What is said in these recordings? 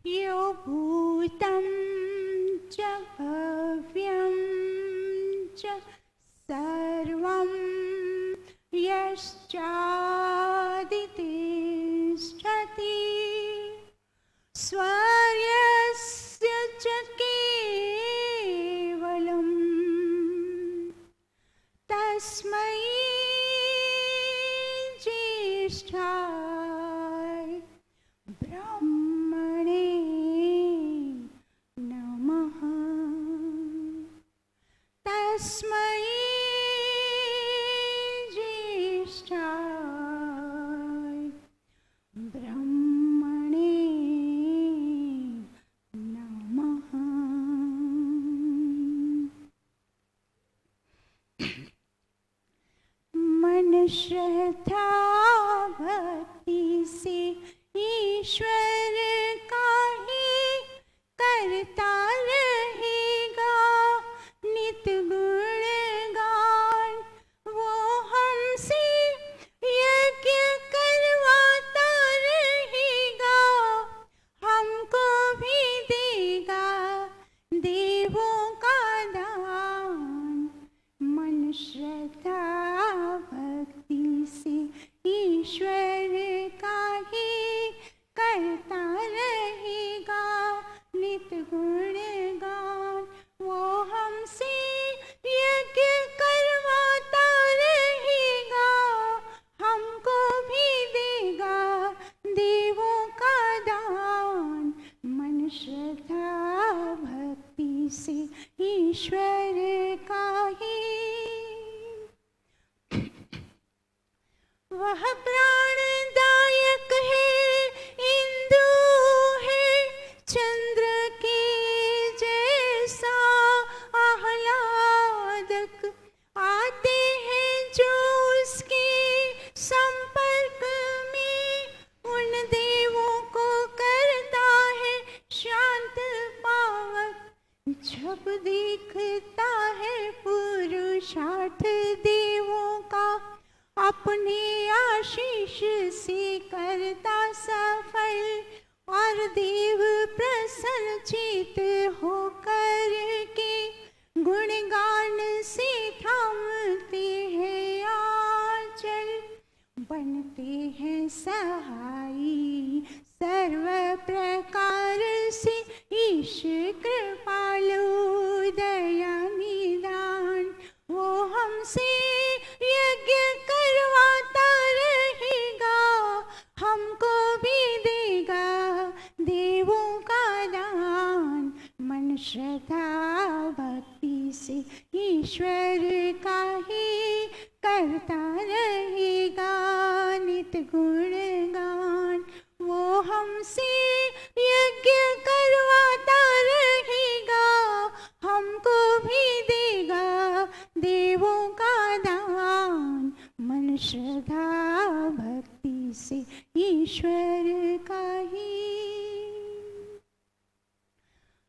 यो भूतं च भव्यं च सर्वं यश्चादितिष्ठति स्वर्यस्य च केवलं तस्मै ज्येष्ठाय ब्रह्मणे नमः। तस्मै ज्येष्ठाय ब्रह्मणे नमः। मन श्रद्धा भक्ति से ईश्वर का ही करता रहेगा नित गुणगान। वो हमसे यज्ञ करवाता रहेगा, हमको भी देगा देवों का दान। मन श्रद्धा भक्ति से ईश्वर का ही करता रहेगा नित गुणगान। वो हमसे यज्ञ करवाता रहेगा, हमको भी देगा देवों का दान। मन श्रद्धा भक्ति से ईश्वर का ही। वह प्राणदायक है, इंदु है चंद्र के जैसा आह्लादक। आते हैं जो उसके संपर्क में, उन देवों को करता है शांत पावक। जब देखता है पुरुषार्थ देवों का, अपने आशीष से करता सफल। और देव प्रसन्न चित होकर के गुणगान से थामते हैं आंचल। बनते हैं सहाई सर्व प्रकार से ईश कृपालु दया निदान। वो हमसे यज्ञ करवाता रहेगा, हमको भी देगा देवों का दान। मन श्रद्धा भक्ति से ईश्वर का ही करता रहेगा नित गुणगान। वो हमसे यज्ञ करवाता रहेगा, हमको भी देगा देवों का दान। मन श्रद्धा भक्ति से ईश्वर का ही।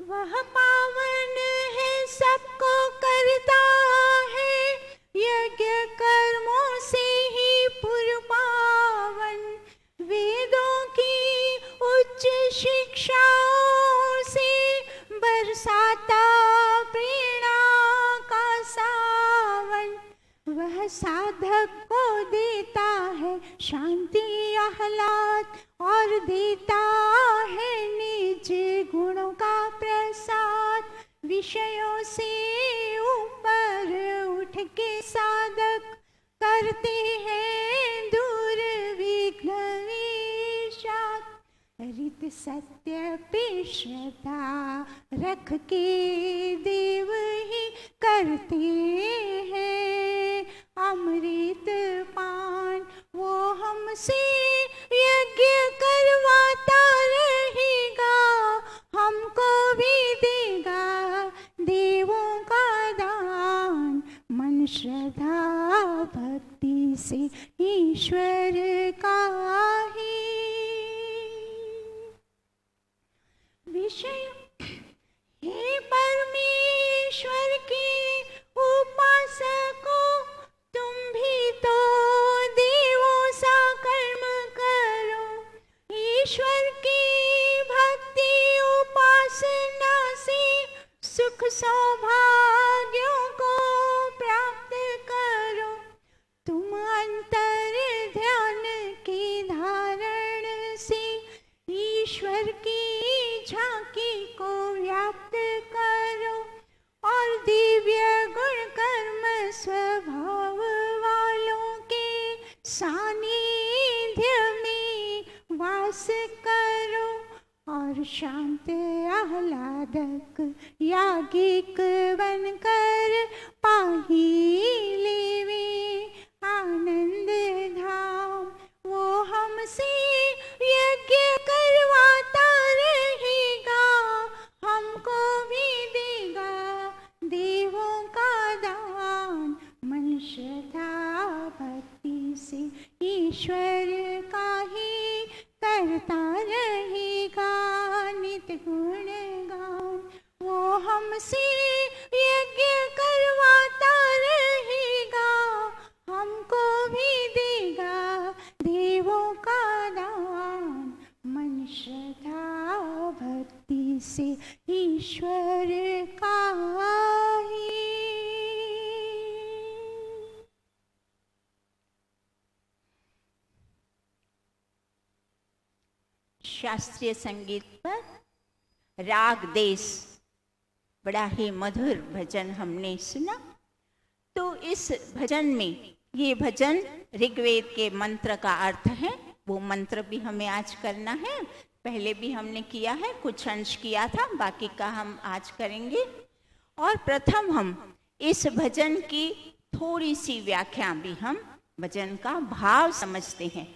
वह पावन है सबको करता है, यज्ञ कर्मों से ही पुरपावन। वेदों की उच्च शिक्षाओं से बरसाता प्रेरणा का सावन। वह साधक को देता है शांति आह्लाद, और देता है निज गुणों का प्रसाद। विषयों से ऊपर उठ के साधक करते हैं दूर विघ्न विषाद। रित सत्य पे श्रद्धा रख के देव ही करते हैं अमृत पान। वो हमसे यज्ञ करवाता रहेगा, हमको भी देगा देवों का दान। मन श्रद्धा भक्ति से ईश्वर का ही। विषय हे परमेश्वर की उपासकों, तुम भी तो देवों सा कर्म करो। ईश्वर की भक्ति सानिध्य में वास करो और शांत आह्लादक याज्ञिक बनकर पाही लेवे आनंद धाम। वो हमसे यज्ञ करवाता रहेगा, हमको भी देगा देवों का दान। मन श्रद्धा भक्ति से ईश्वर का ही करता रहेगा नित गुणगान। वो हमसे यज्ञ करवाता रहेगा, हमको भी देगा देवों का दान। मन श्रद्धा भक्ति से ईश्वर का ही। शास्त्रीय संगीत पर राग देश बड़ा ही मधुर भजन हमने सुना। तो इस भजन में ये भजन ऋग्वेद के मंत्र का अर्थ है, वो मंत्र भी हमें आज करना है। पहले भी हमने किया है, कुछ अंश किया था, बाकी का हम आज करेंगे। और प्रथम हम इस भजन की थोड़ी सी व्याख्या भी हम भजन का भाव समझते हैं।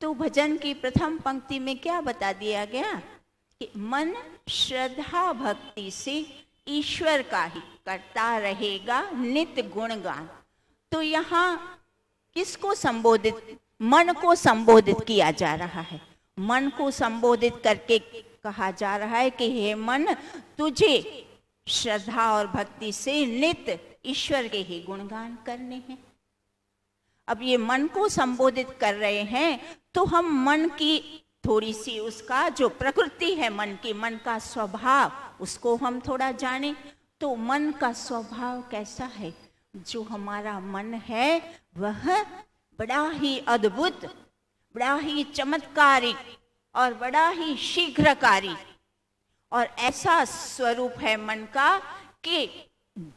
तो भजन की प्रथम पंक्ति में क्या बता दिया गया कि मन श्रद्धा भक्ति से ईश्वर का ही करता रहेगा नित्य गुणगान। तो यहाँ किसको संबोधित, मन को संबोधित किया जा रहा है। मन को संबोधित करके कहा जा रहा है कि हे मन, तुझे श्रद्धा और भक्ति से नित्य ईश्वर के ही गुणगान करने हैं। अब ये मन को संबोधित कर रहे हैं, तो हम मन की थोड़ी सी उसका जो प्रकृति है मन की, मन का स्वभाव, उसको हम थोड़ा जानें। तो मन का स्वभाव कैसा है? जो हमारा मन है वह बड़ा ही अद्भुत, बड़ा ही चमत्कारी और बड़ा ही शीघ्रकारी, और ऐसा स्वरूप है मन का कि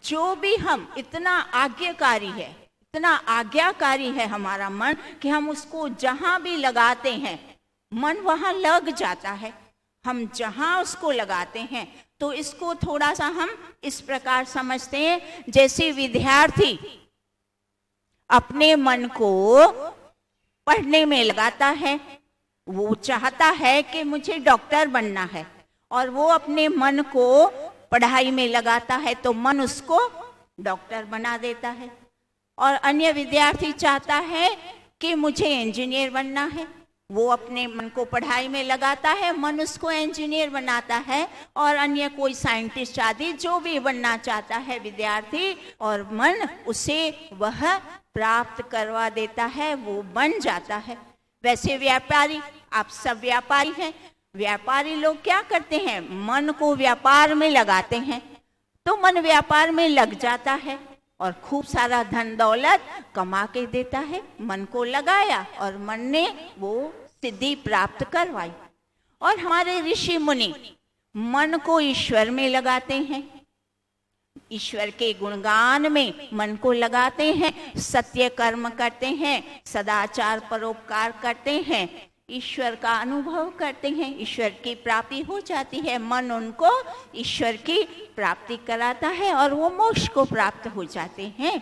जो भी हम, इतना आज्ञाकारी है, इतना आज्ञाकारी है हमारा मन कि हम उसको जहां भी लगाते हैं मन वहां लग जाता है। हम जहां उसको लगाते हैं, तो इसको थोड़ा सा हम इस प्रकार समझते हैं, जैसे विद्यार्थी अपने मन को पढ़ने में लगाता है, वो चाहता है कि मुझे डॉक्टर बनना है, और वो अपने मन को पढ़ाई में लगाता है, तो मन उसको डॉक्टर बना देता है। और अन्य विद्यार्थी चाहता है कि मुझे इंजीनियर बनना है, वो अपने मन को पढ़ाई में लगाता है, मन उसको इंजीनियर बनाता है। और अन्य कोई साइंटिस्ट आदि जो भी बनना चाहता है विद्यार्थी, और मन उसे वह प्राप्त करवा देता है, वो बन जाता है। वैसे व्यापारी, आप सब व्यापारी हैं, व्यापारी लोग क्या करते हैं? मन को व्यापार में लगाते हैं, तो मन व्यापार में लग जाता है और खूब सारा धन दौलत कमा के देता है। मन को लगाया और मन ने वो सिद्धि प्राप्त करवाई। और हमारे ऋषि मुनि मन को ईश्वर में लगाते हैं, ईश्वर के गुणगान में मन को लगाते हैं, सत्य कर्म करते हैं, सदाचार परोपकार करते हैं, ईश्वर का अनुभव करते हैं, ईश्वर की प्राप्ति हो जाती है। मन उनको ईश्वर की प्राप्ति कराता है और वो मोक्ष को प्राप्त हो जाते हैं।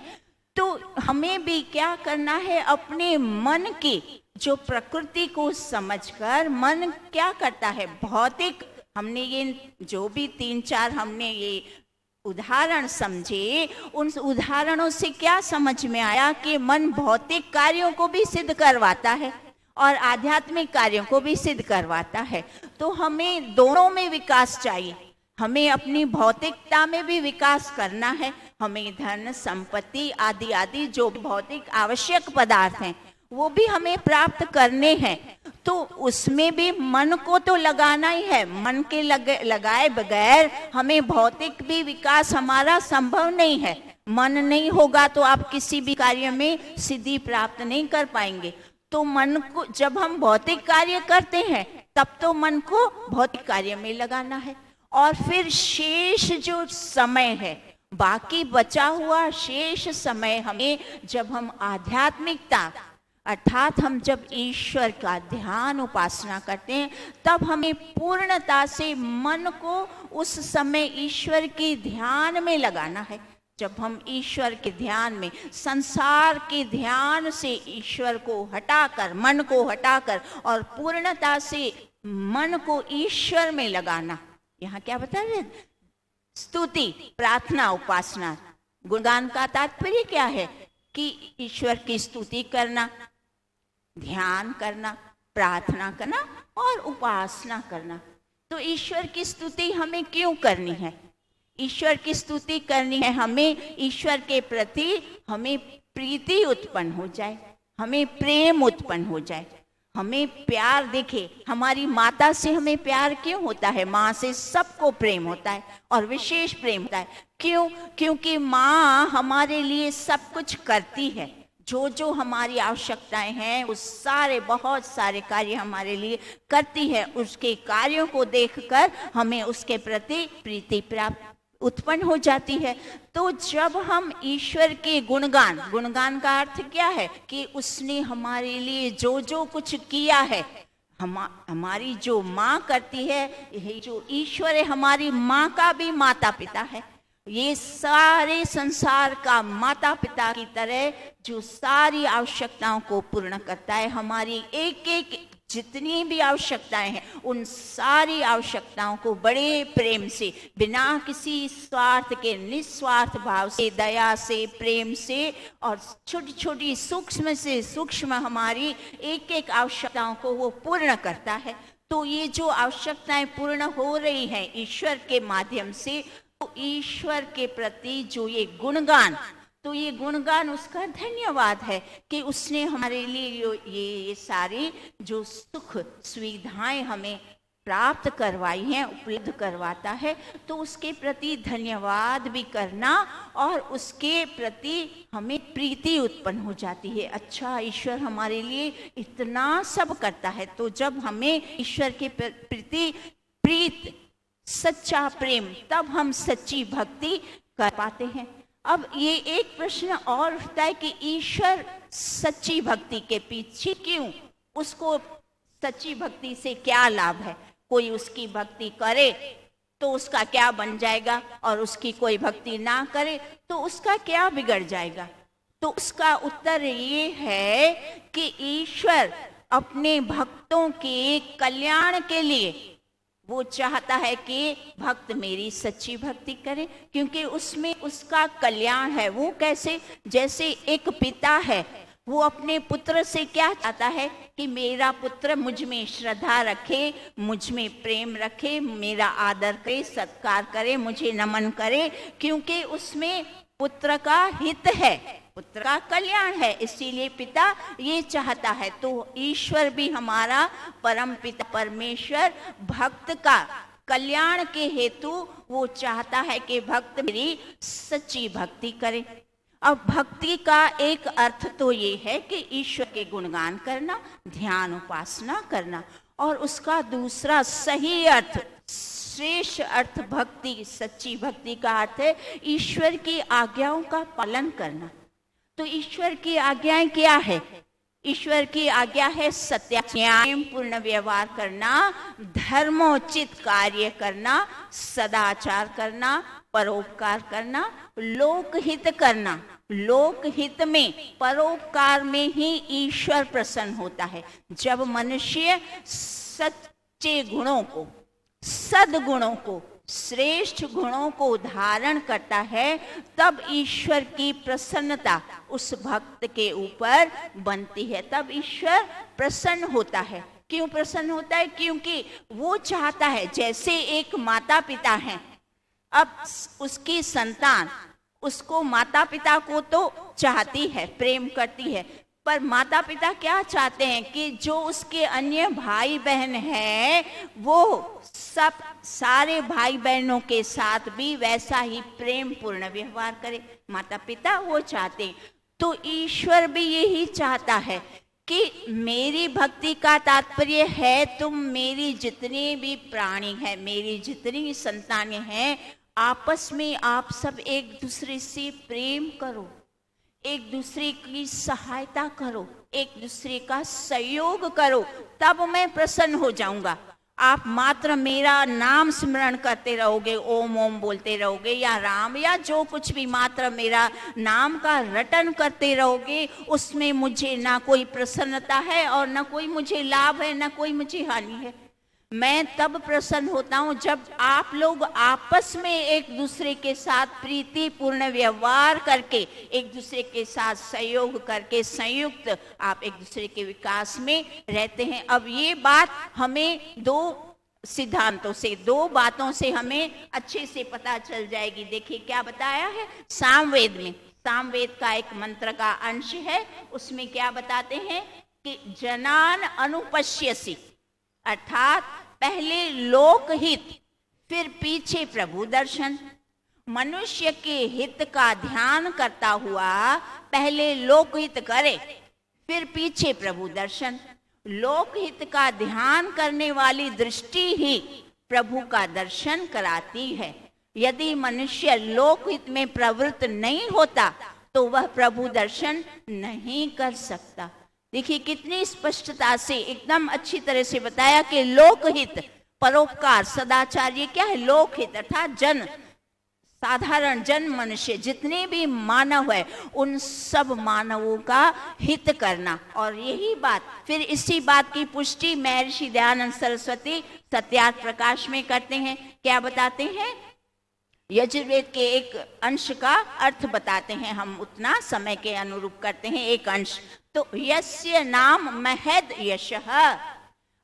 तो हमें भी क्या करना है? अपने मन की जो प्रकृति को समझकर, मन क्या करता है? भौतिक, हमने ये जो भी 3-4 हमने ये उदाहरण समझे, उन उदाहरणों से क्या समझ में आया कि मन भौतिक कार्यों को भी सिद्ध करवाता है और आध्यात्मिक कार्यों को भी सिद्ध करवाता है। तो हमें दोनों में विकास चाहिए। हमें अपनी भौतिकता में भी विकास करना है, हमें धन संपत्ति आदि आदि जो भौतिक आवश्यक पदार्थ हैं वो भी हमें प्राप्त करने हैं। तो उसमें भी मन को तो लगाना ही है। मन के लगाए बगैर हमें भौतिक भी विकास हमारा संभव नहीं है। मन नहीं होगा तो आप किसी भी कार्य में सिद्धि प्राप्त नहीं कर पाएंगे। तो मन को, जब हम भौतिक कार्य करते हैं तब तो मन को भौतिक कार्य में लगाना है, और फिर शेष जो समय है, बाकी बचा हुआ शेष समय हमें, जब हम आध्यात्मिकता, अर्थात हम जब ईश्वर का ध्यान उपासना करते हैं तब हमें पूर्णता से मन को उस समय ईश्वर के ध्यान में लगाना है। जब हम ईश्वर के ध्यान में, संसार के ध्यान से ईश्वर को हटाकर, मन को हटाकर और पूर्णता से मन को ईश्वर में लगाना, यहाँ क्या बता रहे? स्तुति, प्रार्थना, उपासना। गुणगान का तात्पर्य क्या है? कि ईश्वर की स्तुति करना, ध्यान करना, प्रार्थना करना और उपासना करना। तो ईश्वर की स्तुति हमें क्यों करनी है? ईश्वर की स्तुति करनी है हमें, ईश्वर के प्रति हमें प्रीति उत्पन्न हो जाए, हमें प्रेम उत्पन्न हो जाए, हमें प्यार दिखे। हमारी माता से हमें प्यार क्यों होता है? माँ से सबको प्रेम होता है और विशेष प्रेम होता है। क्यों? क्योंकि माँ हमारे लिए सब कुछ करती है। जो जो हमारी आवश्यकताएं हैं उस सारे, बहुत सारे कार्य हमारे लिए करती है। उसके कार्यों को देखकर हमें उसके प्रति प्रीति प्राप्त उत्पन्न हो जाती है। तो जब हम ईश्वर के गुणगान, गुणगान का अर्थ क्या है? कि उसने हमारे लिए जो जो कुछ किया है, हमारी जो माँ करती है, यही जो ईश्वर है हमारी माँ का भी माता पिता है। ये सारे संसार का माता पिता की तरह जो सारी आवश्यकताओं को पूर्ण करता है, हमारी एक एक जितनी भी आवश्यकताएं हैं उन सारी आवश्यकताओं को बड़े प्रेम से, बिना किसी स्वार्थ के, निस्वार्थ भाव से, दया से, प्रेम से और छोटी छोटी सूक्ष्म से सूक्ष्म हमारी एक एक आवश्यकताओं को वो पूर्ण करता है। तो ये जो आवश्यकताएं पूर्ण हो रही हैं ईश्वर के माध्यम से, तो ईश्वर के प्रति जो ये गुणगान, तो ये गुणगान उसका धन्यवाद है कि उसने हमारे लिए ये सारी जो सुख सुविधाएं हमें प्राप्त करवाई हैं, उपलब्ध करवाता है। तो उसके प्रति धन्यवाद भी करना और उसके प्रति हमें प्रीति उत्पन्न हो जाती है। अच्छा, ईश्वर हमारे लिए इतना सब करता है। तो जब हमें ईश्वर के प्रति प्रीत, सच्चा प्रेम, तब हम सच्ची भक्ति कर पाते हैं। अब ये एक प्रश्न और उठता है कि ईश्वर सच्ची भक्ति के पीछे क्यों? उसको सच्ची भक्ति से क्या लाभ है? कोई उसकी भक्ति करे तो उसका क्या बन जाएगा, और उसकी कोई भक्ति ना करे तो उसका क्या बिगड़ जाएगा? तो उसका उत्तर ये है कि ईश्वर अपने भक्तों के कल्याण के लिए वो चाहता है कि भक्त मेरी सच्ची भक्ति करे, क्योंकि उसमें उसका कल्याण है। वो कैसे? जैसे एक पिता है, वो अपने पुत्र से क्या चाहता है? कि मेरा पुत्र मुझ में श्रद्धा रखे, मुझ में प्रेम रखे, मेरा आदर करे, सत्कार करे, मुझे नमन करे, क्योंकि उसमें पुत्र का हित है, पुत्र का कल्याण है, इसीलिए पिता ये चाहता है। तो ईश्वर भी हमारा परम पिता परमेश्वर भक्त का कल्याण के हेतु वो चाहता है कि भक्त मेरी सच्ची भक्ति करे। अब भक्ति का एक अर्थ तो ये है कि ईश्वर के गुणगान करना, ध्यान उपासना करना, और उसका दूसरा सही अर्थ, श्रेष्ठ अर्थ भक्ति, सच्ची भक्ति का अर्थ है ईश्वर की आज्ञाओं का पालन करना। तो ईश्वर की आज्ञाएं क्या है? ईश्वर की आज्ञा है सत्य, न्याय पूर्ण व्यवहार करना, धर्मोचित कार्य करना, सदाचार करना, परोपकार करना, लोकहित करना। लोकहित में, परोपकार में ही ईश्वर प्रसन्न होता है। जब मनुष्य सच्चे गुणों को, सद्गुणों को, श्रेष्ठ गुणों को धारण करता है, तब ईश्वर की प्रसन्नता उस भक्त के ऊपर बनती है, तब ईश्वर प्रसन्न होता है। क्यों प्रसन्न होता है? क्योंकि वो चाहता है, जैसे एक माता पिता हैं, अब उसकी संतान उसको, माता पिता को तो चाहती है, प्रेम करती है, पर माता पिता क्या चाहते हैं कि जो उसके अन्य भाई बहन हैं वो सब, सारे भाई बहनों के साथ भी वैसा ही प्रेम पूर्ण व्यवहार करे। माता पिता वो चाहते हैं। तो ईश्वर भी यही चाहता है कि मेरी भक्ति का तात्पर्य है तुम मेरी जितने भी प्राणी हैं, मेरी जितनी संतानें हैं, आपस में आप सब एक दूसरे से प्रेम करो। एक दूसरे की सहायता करो, एक दूसरे का सहयोग करो, तब मैं प्रसन्न हो जाऊंगा। आप मात्र मेरा नाम स्मरण करते रहोगे, ओम ओम बोलते रहोगे, या राम या जो कुछ भी मात्र मेरा नाम का रटन करते रहोगे, उसमें मुझे ना कोई प्रसन्नता है और ना कोई मुझे लाभ है, ना कोई मुझे हानि है। मैं तब प्रसन्न होता हूँ जब आप लोग आपस में एक दूसरे के साथ प्रीतिपूर्ण व्यवहार करके, एक दूसरे के साथ सहयोग करके, संयुक्त आप एक दूसरे के विकास में रहते हैं। अब ये बात हमें दो सिद्धांतों से, दो बातों से हमें अच्छे से पता चल जाएगी। देखिए क्या बताया है सामवेद में। सामवेद का एक मंत्र का अंश है, उसमें क्या बताते हैं कि जनान अनुपश्यसि, अर्थात पहले लोकहित फिर पीछे प्रभु दर्शन। मनुष्य के हित का ध्यान करता हुआ पहले लोकहित करे, फिर पीछे प्रभु दर्शन। लोकहित का ध्यान करने वाली दृष्टि ही प्रभु का दर्शन कराती है। यदि मनुष्य लोकहित में प्रवृत्त नहीं होता तो वह प्रभु दर्शन नहीं कर सकता। देखिए कितनी स्पष्टता से एकदम अच्छी तरह से बताया कि लोकहित, परोपकार, सदाचार, ये क्या है? लोकहित अर्थात जन, साधारण जन मनुष्य, जितने भी मानव है उन सब मानवों का हित करना। और यही बात, फिर इसी बात की पुष्टि महर्षि दयानंद सरस्वती सत्यार्थ प्रकाश में करते हैं। क्या बताते हैं? यजुर्वेद के एक अंश का अर्थ बताते हैं, हम उतना समय के अनुरूप करते हैं एक अंश। तो यस्य नाम महद यशः,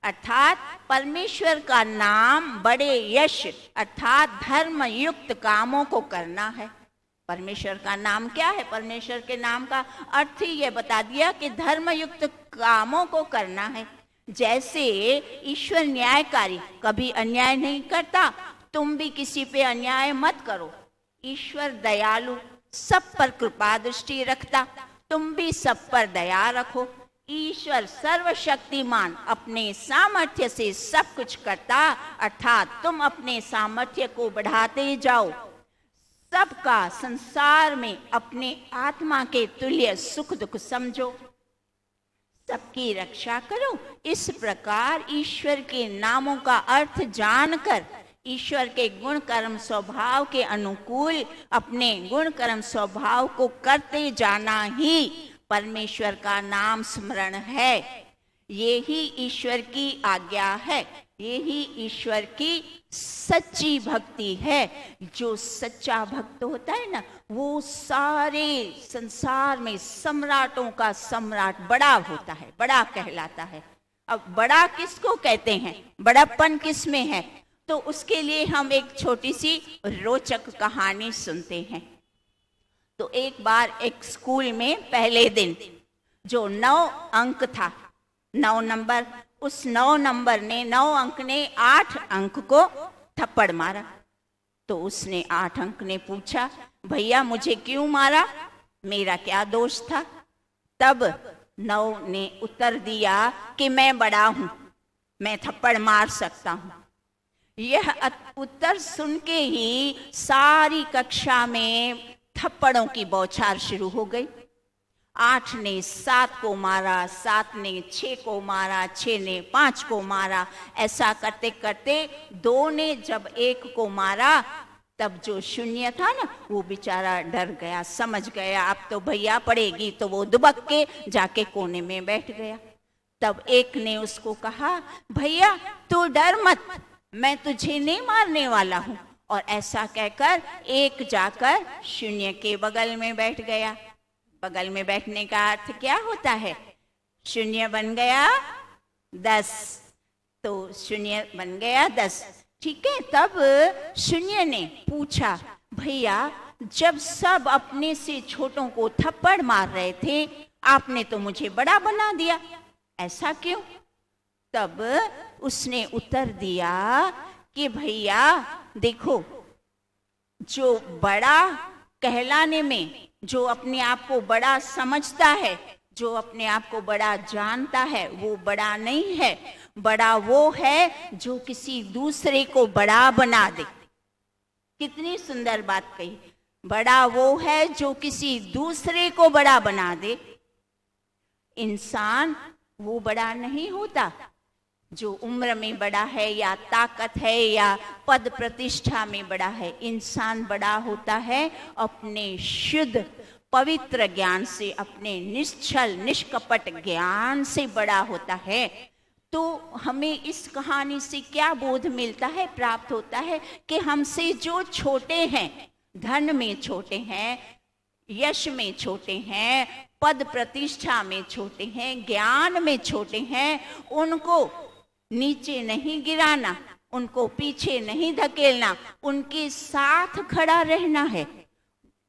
अर्थात परमेश्वर का नाम बड़े यश अर्थात धर्म युक्त कामों को करना है। परमेश्वर का नाम क्या है? परमेश्वर के नाम का अर्थ ही ये बता दिया कि धर्म युक्त कामों को करना है। जैसे ईश्वर न्यायकारी, कभी अन्याय नहीं करता, तुम भी किसी पे अन्याय मत करो। ईश्वर दयालु, सब पर कृपा दृष्टि रखता, तुम भी सब पर दया रखो। ईश्वर सर्वशक्तिमान, अपने सामर्थ्य से सब कुछ करता, अर्थात तुम अपने सामर्थ्य को बढ़ाते जाओ। सबका संसार में अपने आत्मा के तुल्य सुख दुख समझो, सबकी रक्षा करो। इस प्रकार ईश्वर के नामों का अर्थ जानकर ईश्वर के गुण कर्म स्वभाव के अनुकूल अपने गुण कर्म स्वभाव को करते जाना ही परमेश्वर का नाम स्मरण है। ये ही ईश्वर की आज्ञा है, ये ही ईश्वर की सच्ची भक्ति है। जो सच्चा भक्त होता है ना, वो सारे संसार में सम्राटों का सम्राट बड़ा होता है, बड़ा कहलाता है। अब बड़ा किसको कहते हैं? बड़प्पन किस में है? तो उसके लिए हम एक छोटी सी रोचक कहानी सुनते हैं। तो एक बार एक स्कूल में पहले दिन जो 9 अंक था, 9 नंबर, उस 9 नंबर ने 9 अंक ने 8 अंक को थप्पड़ मारा। तो उसने 8 अंक ने पूछा, भैया मुझे क्यों मारा, मेरा क्या दोष था? तब 9 ने उत्तर दिया कि मैं बड़ा हूं, मैं थप्पड़ मार सकता हूं। यह उत्तर सुन के ही सारी कक्षा में थप्पड़ों की बौछार शुरू हो गई। 8 ने 7 को मारा, 7 ने 6 को मारा, 6 ने 5 को मारा। ऐसा करते करते 2 ने जब 1 को मारा, तब जो शून्य था ना, वो बेचारा डर गया, समझ गया अब तो भैया पड़ेगी, तो वो दुबक के जाके कोने में बैठ गया। तब 1 ने उसको कहा, भैया तू डर मत, मैं तुझे नहीं मारने वाला हूं। और ऐसा कहकर 1 जाकर शून्य के बगल में बैठ गया। बगल में बैठने का अर्थ क्या होता है? शून्य बन गया 10, तो शून्य बन गया 10, ठीक है। तब शून्य ने पूछा, भैया जब सब अपने से छोटों को थप्पड़ मार रहे थे, आपने तो मुझे बड़ा बना दिया, ऐसा क्यों? तब उसने उत्तर दिया कि भैया देखो, जो बड़ा कहलाने में, जो अपने आप को बड़ा समझता है, जो अपने आप को बड़ा जानता है, वो बड़ा नहीं है। बड़ा वो है जो किसी दूसरे को बड़ा बना दे। कितनी सुंदर बात कही। बड़ा वो है जो किसी दूसरे को बड़ा बना दे। इंसान वो बड़ा नहीं होता जो उम्र में बड़ा है या ताकत है या पद प्रतिष्ठा में बड़ा है। इंसान बड़ा होता है अपने शुद्ध पवित्र ज्ञान से, अपने निश्चल निष्कपट ज्ञान से बड़ा होता है। तो हमें इस कहानी से क्या बोध मिलता है, प्राप्त होता है कि हमसे जो छोटे हैं, धन में छोटे हैं, यश में छोटे हैं, पद प्रतिष्ठा में छोटे हैं, ज्ञान में छोटे हैं, उनको नीचे नहीं गिराना, उनको पीछे नहीं धकेलना, उनके साथ खड़ा रहना है।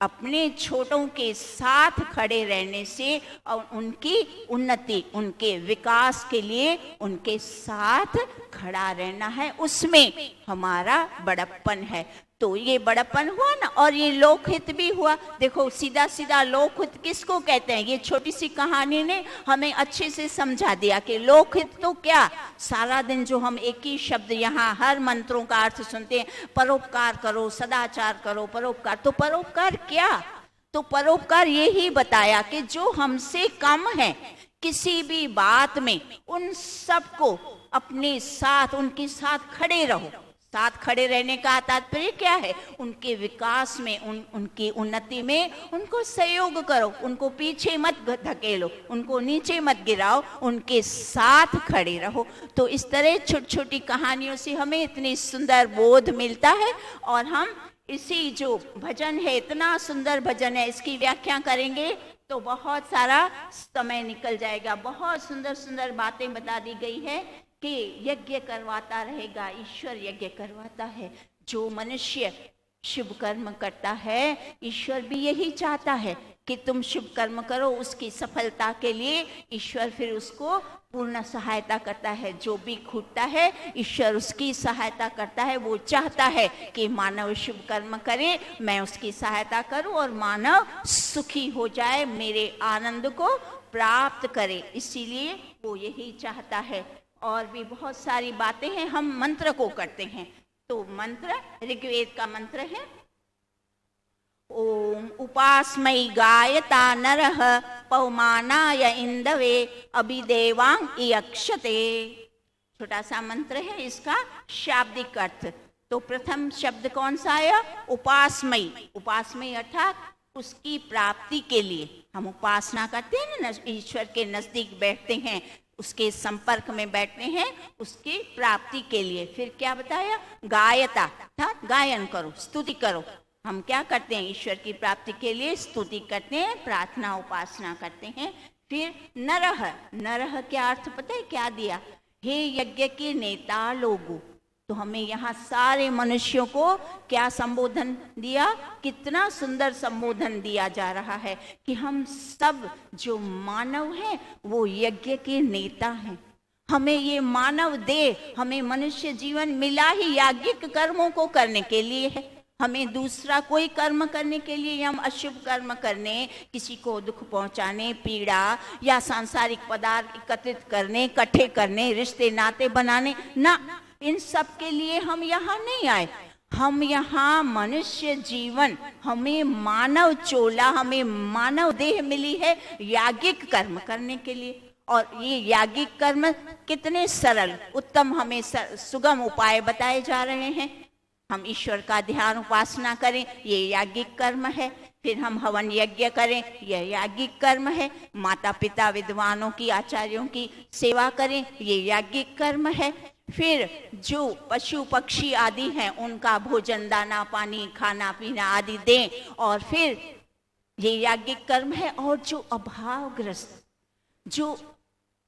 अपने छोटों के साथ खड़े रहने से और उनकी उन्नति, उनके विकास के लिए उनके साथ खड़ा रहना है, उसमें हमारा बड़प्पन है। तो ये बड़प्पन हुआ ना, और ये लोकहित भी हुआ। देखो सीधा सीधा लोकहित किसको कहते हैं, ये छोटी सी कहानी ने हमें अच्छे से समझा दिया कि लोकहित तो क्या। सारा दिन जो हम एक ही शब्द यहाँ हर मंत्रों का अर्थ सुनते हैं, परोपकार करो, सदाचार करो, परोपकार। तो परोपकार क्या? तो परोपकार यही बताया कि जो हमसे कम है किसी भी बात में, उन सबको अपने साथ, उनके साथ खड़े रहो। साथ खड़े रहने का तात्पर्य क्या है? उनके विकास में, उनकी उन्नति में उनको सहयोग करो, उनको पीछे मत धकेलो, उनको नीचे मत गिराओ, उनके साथ खड़े रहो। तो इस तरह छोटी छोटी कहानियों से हमें इतनी सुंदर बोध मिलता है। और हम इसी जो भजन है, इतना सुंदर भजन है, इसकी व्याख्या करेंगे तो बहुत सारा समय निकल जाएगा। बहुत सुंदर सुंदर बातें बता दी गई है कि यज्ञ करवाता रहेगा, ईश्वर यज्ञ करवाता है। जो मनुष्य शुभ कर्म करता है, ईश्वर भी यही चाहता है कि तुम शुभ कर्म करो। उसकी सफलता के लिए ईश्वर फिर उसको पूर्ण सहायता करता है। जो भी खूटता है ईश्वर उसकी सहायता करता है। वो चाहता है कि मानव शुभ कर्म करे, मैं उसकी सहायता करूं और मानव सुखी हो जाए, मेरे आनंद को प्राप्त करे। इसीलिए वो यही चाहता है। और भी बहुत सारी बातें हैं। हम मंत्र को करते हैं। तो मंत्र ऋग्वेद का मंत्र है, ओम उपास्मै गायता नरः पवमानाय इंदवे अभिदेवांग इयक्षते। छोटा सा मंत्र है, इसका शाब्दिक अर्थ। तो प्रथम शब्द कौन सा आया? उपास्मै। उपास्मै अर्थात उसकी प्राप्ति के लिए हम उपासना करते हैं ना, ईश्वर के नजदीक बैठते हैं, उसके संपर्क में बैठते हैं, उसकी प्राप्ति के लिए। फिर क्या बताया? गायता था, गायन करो, स्तुति करो। हम क्या करते हैं? ईश्वर की प्राप्ति के लिए स्तुति करते हैं, प्रार्थना उपासना करते हैं। फिर नरह, नरह क्या अर्थ पता है क्या दिया? हे यज्ञ के नेता लोगों। तो हमें यहाँ सारे मनुष्यों को क्या संबोधन दिया? कितना सुंदर संबोधन दिया जा रहा है कि हम सब जो मानव हैं वो यज्ञ के नेता हैं। हमें ये मानव देह, हमें मनुष्य जीवन मिला ही याज्ञिक कर्मों को करने के लिए है। हमें दूसरा कोई कर्म करने के लिए, हम अशुभ कर्म करने, किसी को दुख पहुंचाने, पीड़ा या सांसारिक पदार्थ एकत्रित करने, इकट्ठे करने, रिश्ते नाते बनाने ना, इन सब के लिए हम यहाँ नहीं आए। हम यहाँ मनुष्य जीवन, हमें मानव चोला, हमें मानव देह मिली है याज्ञिक कर्म करने के लिए। और ये याज्ञिक कर्म कितने सरल उत्तम हमें सुगम उपाय बताए जा रहे हैं। हम ईश्वर का ध्यान उपासना करें, ये याज्ञिक कर्म है। फिर हम हवन यज्ञ करें, यह याज्ञिक कर्म है। माता पिता विद्वानों की, आचार्यों की सेवा करें, ये याज्ञिक कर्म है। फिर जो पशु पक्षी आदि हैं उनका भोजन, दाना पानी, खाना पीना आदि दें, और फिर ये याज्ञिक कर्म है। और जो अभावग्रस्त, जो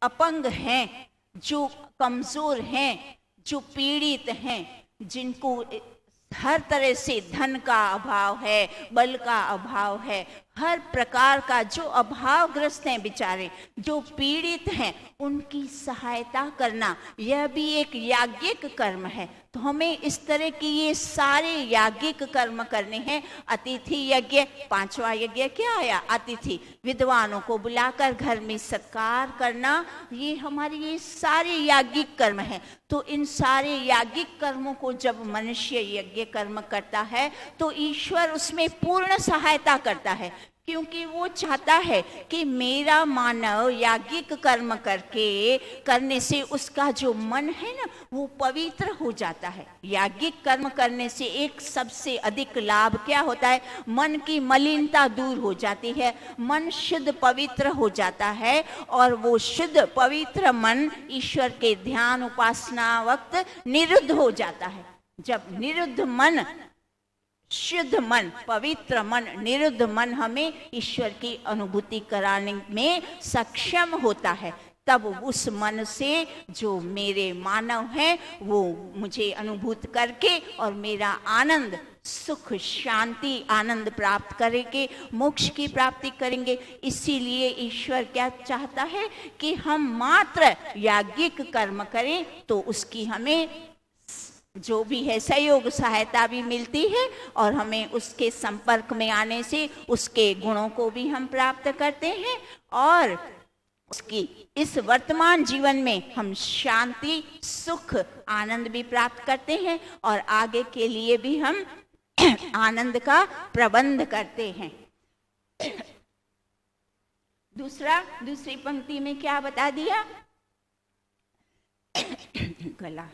अपंग हैं, जो कमजोर हैं, जो पीड़ित हैं, जिनको हर तरह से धन का अभाव है, बल का अभाव है, हर प्रकार का जो अभावग्रस्त हैं बेचारे, जो पीड़ित हैं, उनकी सहायता करना, यह भी एक याज्ञिक कर्म है। तो हमें इस तरह की ये सारे याज्ञिक कर्म करने हैं। अतिथि यज्ञ, 5वां यज्ञ क्या आया? अतिथि, विद्वानों को बुलाकर घर में सत्कार करना, ये हमारे ये सारे याज्ञिक कर्म है। तो इन सारे याज्ञिक कर्मों को जब मनुष्य यज्ञ कर्म करता है तो ईश्वर उसमें पूर्ण सहायता करता है, क्योंकि वो चाहता है कि मेरा मानव याज्ञिक कर्म करने से उसका जो मन है ना, वो पवित्र हो जाता है। याज्ञिक कर्म करने से एक सबसे अधिक लाभ क्या होता है? मन की मलिनता दूर हो जाती है, मन शुद्ध पवित्र हो जाता है, और वो शुद्ध पवित्र मन ईश्वर के ध्यान उपासना वक्त निरुद्ध हो जाता है। जब निरुद्ध मन, शुद्ध मन, पवित्र मन, निरुद्ध मन हमें ईश्वर की अनुभूति कराने में सक्षम होता है, तब उस मन से जो मेरे मानव हैं वो मुझे अनुभूत करके और मेरा आनंद, सुख, शांति, आनंद प्राप्त करेंगे, मोक्ष की प्राप्ति करेंगे। इसीलिए ईश्वर क्या चाहता है कि हम मात्र याज्ञिक कर्म करें, तो उसकी हमें जो भी है सहयोग, सहायता भी मिलती है, और हमें उसके संपर्क में आने से उसके गुणों को भी हम प्राप्त करते हैं, और उसकी इस वर्तमान जीवन में हम शांति, सुख, आनंद भी प्राप्त करते हैं, और आगे के लिए भी हम आनंद का प्रबंध करते हैं। दूसरी पंक्ति में क्या बता दिया? गला,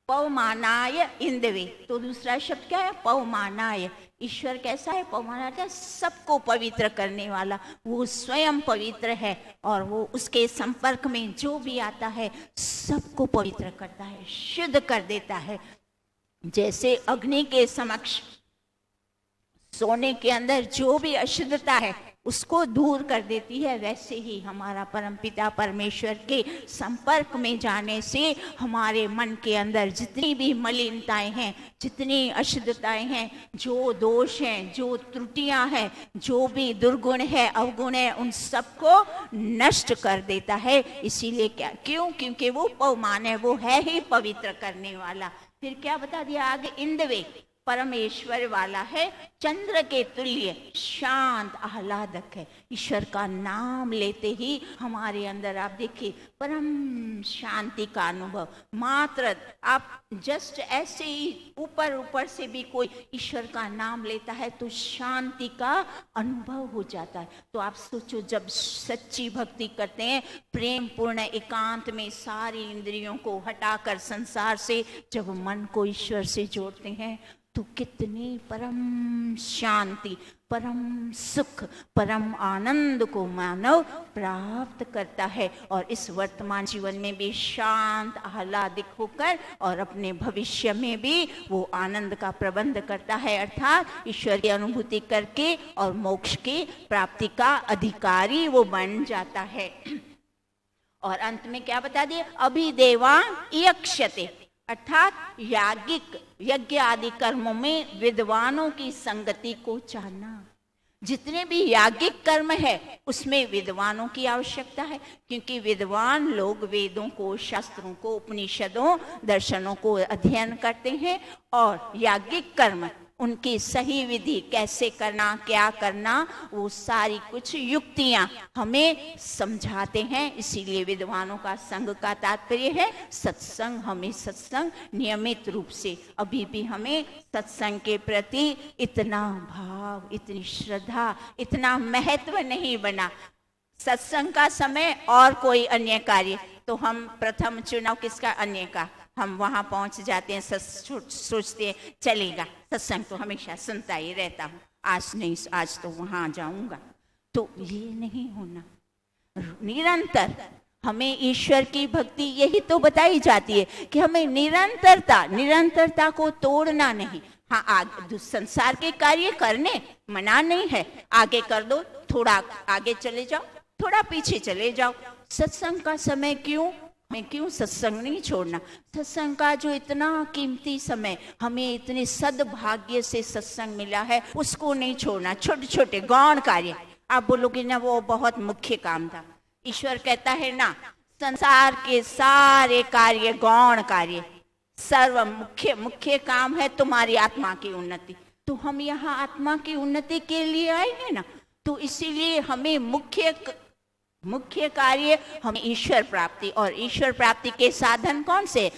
पवमानाय इंदवे। तो दूसरा शब्द क्या है? पवमानाय। ईश्वर कैसा है? पवमानाय क्या? सबको पवित्र करने वाला, वो स्वयं पवित्र है, और वो उसके संपर्क में जो भी आता है सबको पवित्र करता है, शुद्ध कर देता है। जैसे अग्नि के समक्ष सोने के अंदर जो भी अशुद्धता है उसको दूर कर देती है, वैसे ही हमारा परमपिता परमेश्वर के संपर्क में जाने से हमारे मन के अंदर जितनी भी मलिनताएं हैं, जितनी अशुद्धताएं हैं, जो दोष हैं, जो त्रुटियां हैं, जो भी दुर्गुण है, अवगुण है, उन सबको नष्ट कर देता है। इसीलिए क्या? क्यों? क्योंकि वो पवमान है, वो है ही पवित्र करने वाला। फिर क्या बता दिया आगे? इंद्वे, परमेश्वर वाला है, चंद्र के तुल्य शांत आह्लादक है। ईश्वर का नाम लेते ही हमारे अंदर आप देखिए परम शांति का अनुभव। मात्र आप जस्ट ऐसे ही ऊपर से भी कोई ईश्वर का नाम लेता है तो शांति का अनुभव हो जाता है। तो आप सोचो, जब सच्ची भक्ति करते हैं, प्रेम पूर्ण एकांत में सारी इंद्रियों को हटाकर संसार से जब मन को ईश्वर से जोड़ते हैं, तो कितनी परम शांति, परम सुख, परम आनंद को मानव प्राप्त करता है, और इस वर्तमान जीवन में भी शांत आह्लादिक होकर और अपने भविष्य में भी वो आनंद का प्रबंध करता है, अर्थात ईश्वर की अनुभूति करके और मोक्ष की प्राप्ति का अधिकारी वो बन जाता है। और अंत में क्या बता दिए? अभिदेवा यक्षते, अर्थात याज्ञिक यज्ञ आदि कर्मों में विद्वानों की संगति को चाहना। जितने भी याज्ञिक कर्म है उसमें विद्वानों की आवश्यकता है, क्योंकि विद्वान लोग वेदों को, शास्त्रों को, उपनिषदों, दर्शनों को अध्ययन करते हैं, और याज्ञिक कर्म उनकी सही विधि कैसे करना, क्या करना, वो सारी कुछ युक्तियां हमें समझाते हैं। इसीलिए विद्वानों का संग का तात्पर्य है सत्संग। हमें सत्संग नियमित रूप से, अभी भी हमें सत्संग के प्रति इतना भाव, इतनी श्रद्धा, इतना महत्व नहीं बना। सत्संग का समय और कोई अन्य कार्य, तो हम प्रथम चुनाव किसका? अन्य का। हम वहां पहुंच जाते हैं, सोचते हैं चलेगा, सत्संग तो हमेशा सुनता ही रहता हूं, आज नहीं, आज तो वहां जाऊंगा। तो ये नहीं होना। निरंतर हमें ईश्वर की भक्ति यही तो बताई जाती है कि हमें निरंतरता को तोड़ना नहीं। हाँ, आगे संसार के कार्य करने मना नहीं है, आगे कर दो, थोड़ा आगे चले जाओ, थोड़ा पीछे चले जाओ। सत्संग का समय क्यों? हमें क्यों सत्संग नहीं छोड़ना। सत्संग का जो इतना कीमती समय हमें इतने सद्भाग्य से सत्संग मिला है, उसको नहीं छोड़ना। छोटे छोटे गौण कार्य, आप बोलोगे ना वो बहुत मुख्य काम था। ईश्वर कहता है ना, संसार के सारे कार्य गौण कार्य, सर्व मुख्य मुख्य काम है तुम्हारी आत्मा की उन्नति। तो हम यहाँ आत्मा की उन्नति के लिए आए हैं ना, तो इसीलिए हमें मुख्य कार्य हमें ईश्वर प्राप्ति, और ईश्वर प्राप्ति के साधन कौन से?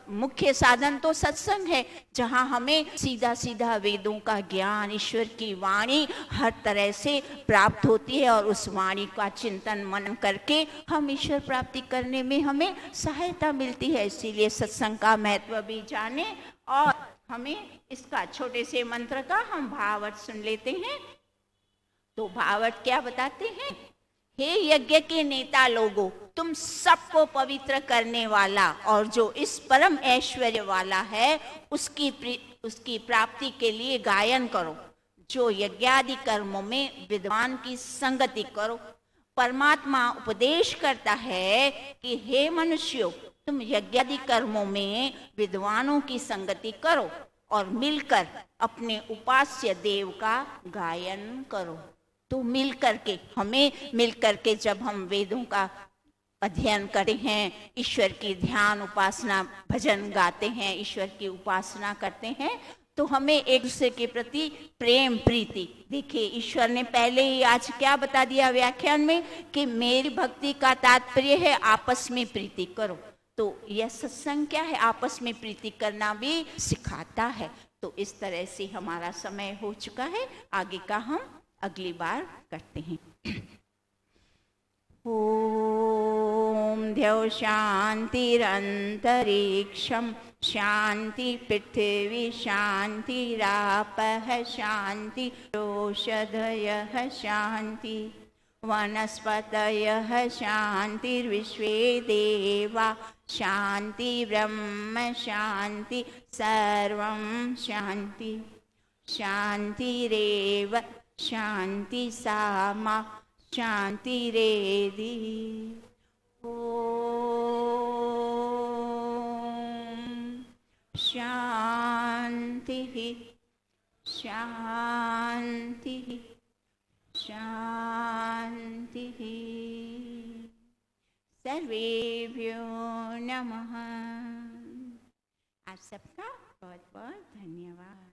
मुख्य साधन तो सत्संग है, जहाँ हमें सीधा सीधा वेदों का ज्ञान, ईश्वर की वाणी हर तरह से प्राप्त होती है, और उस वाणी का चिंतन मनन करके हम ईश्वर प्राप्ति करने में हमें सहायता मिलती है। इसीलिए सत्संग का महत्व भी जाने, और हमें इसका छोटे से मंत्र का हम भावार्थ सुन लेते हैं। तो भावार्थ क्या बताते हैं? हे यज्ञ के नेता लोगों, तुम सबको पवित्र करने वाला और जो इस परम ऐश्वर्य वाला है, उसकी प्राप्ति के लिए गायन करो। जो यज्ञादि कर्मों में विद्वान की संगति करो। परमात्मा उपदेश करता है कि हे मनुष्यों, तुम यज्ञादि कर्मों में विद्वानों की संगति करो और मिलकर अपने उपास्य देव का गायन करो। तो मिल करके जब हम वेदों का अध्ययन करते हैं, ईश्वर की ध्यान उपासना भजन गाते हैं, ईश्वर की उपासना करते हैं, तो हमें एक दूसरे के प्रति प्रेम प्रीति। देखिए, ईश्वर ने पहले ही आज क्या बता दिया व्याख्यान में कि मेरी भक्ति का तात्पर्य है आपस में प्रीति करो। तो यह सत्संग क्या है? आपस में प्रीति करना भी सिखाता है। तो इस तरह से हमारा समय हो चुका है, आगे का हम अगली बार करते हैं। ओम द्यौ शांतिरंतरिक्षं शांति पृथ्वी शांतिरापः शांति औषधयः शांति वनस्पतयः शांतिर्विश्वे देवा शांति ब्रह्म शांति सर्वं शांति शांतिरेव शांति सामा शांतिरेधि। ओम शांति शांति शांति। सर्वेभ्यो नमः। आप सबका बहुत बहुत धन्यवाद।